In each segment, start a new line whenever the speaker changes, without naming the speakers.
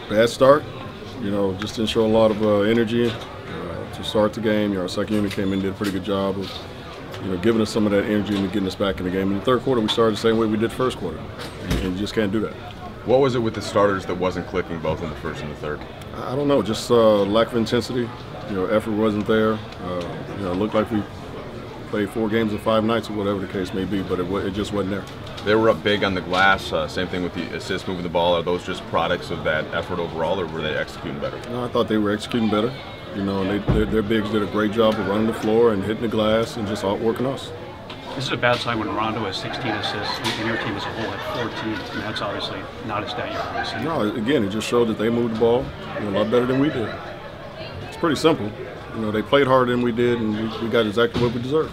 Bad start. You know, just didn't show a lot of energy to start the game. Our second unit came in and did a pretty good job of, giving us some of that energy and getting us back in the game. In the third quarter, we started the same way we did the first quarter, and you just can't do that.
What was it with the starters that wasn't clicking both in the first and the third?
I don't know, just lack of intensity. Effort wasn't there. It looked like we played 4 games in 5 nights or whatever the case may be, but it just wasn't there.
They were up big on the glass. Same thing with the assists, moving the ball. Are those just products of that effort overall, or were they executing better?
No, I thought they were executing better. And their bigs did a great job of running the floor and hitting the glass and just outworking us.
This is a bad sign when Rondo has 16 assists and your team as a whole at 14. And that's obviously not a stat you want to see.
No, again, it just showed that they moved the ball a lot better than we did. It's pretty simple. They played harder than we did, and we got exactly what we deserved.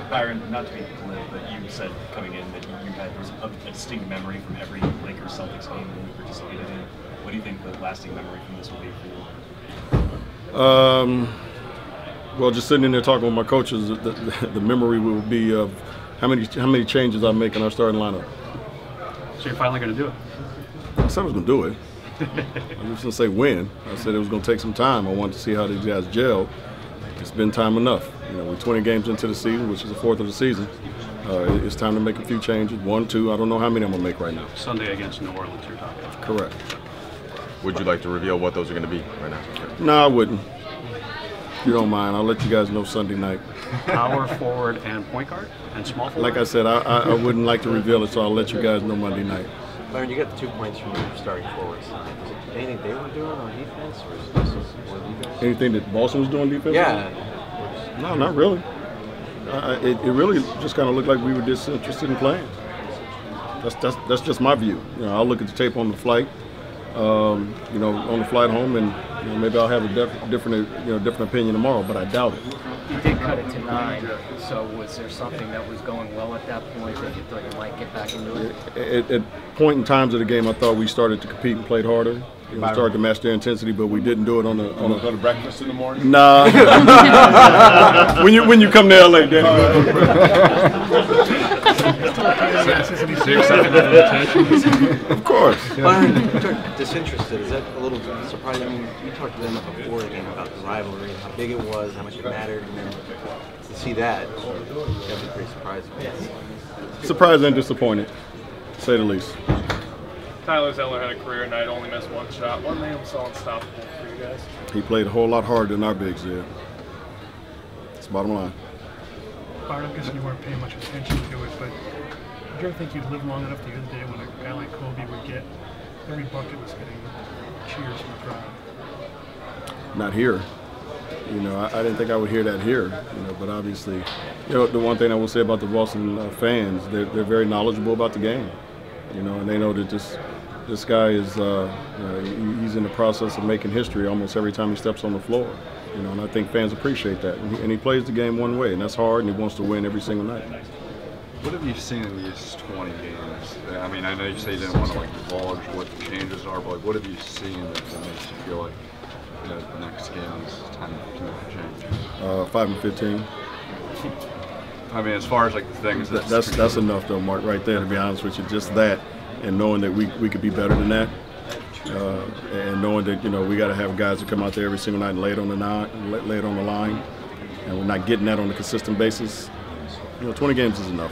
Byron, not to be glib, but you said coming in that you had a distinct memory from every Lakers-Celtics game that you participated in. What do you think the lasting memory from this will be for you?
Well, just sitting in there talking with my coaches, the memory will be of how many changes I make in our starting lineup.
So you're finally going to do it?
I said I was going to do it. I was going to say when. I said it was going to take some time. I wanted to see how these guys gel. It's been time enough. We're 20 games into the season, which is the 4th of the season. It's time to make a few changes. 1, 2, I don't know how many I'm going to make right now.
Sunday against New Orleans, you're talking about.
Correct.
Would you like to reveal what those are going to be right now?
No, I wouldn't. If you don't mind, I'll let you guys know Sunday night.
Power forward and point guard and small forward?
Like I said, I wouldn't like to reveal it, so I'll let you guys know Monday night.
Byron, you got the 2 points from your starting forwards. Is it anything they were doing on defense, or is this more defense?
Anything that Boston was doing defensively?
Yeah.
No, not really. It really just kind of looked like we were disinterested in playing. That's just my view. I'll look at the tape on the flight, on the flight home, and maybe I'll have a different opinion tomorrow, but I doubt it.
You did cut it to 9, so was there something that was going well at that point that you thought you might get back into it?
At point in times of the game, I thought we started to compete and played harder. We started to match their intensity, but we didn't do it on a
go to breakfast in the morning?
Nah. when you come to LA, Danny. Of course.
Byron, disinterested, is that a little surprising? I mean, you talked to them before the game about the rivalry, how big it was, how much it mattered, and then to see that, that'd be pretty surprising.
Surprised and disappointed, to say the least.
Tyler Zeller had a career night, only missed 1 shot. What made him so unstoppable for you guys?
He played a whole lot harder than our bigs did. That's the bottom line.
Byron, I'm guessing you weren't paying much attention to it, but did you ever think you'd live long enough the other day when a guy like Kobe would get every bucket was getting cheers from the crowd?
Not here. I didn't think I would hear that here. But obviously, the one thing I will say about the Boston fans, they're very knowledgeable about the game. And they know that this guy is he's in the process of making history almost every time he steps on the floor. And I think fans appreciate that. And he plays the game one way, and that's hard, and he wants to win every single night.
What have you seen in these 20 games? I mean, I know you say you didn't want to divulge what the changes are, but what have you seen that makes you feel like the next game is time to make a change?
5 and 15.
I mean, as far as the things
that's enough though, Mark, right there, to be honest with you. Just that, and knowing that we could be better than that, and knowing that we got to have guys that come out there every single night and lay it on the line, and we're not getting that on a consistent basis. 20 games is enough.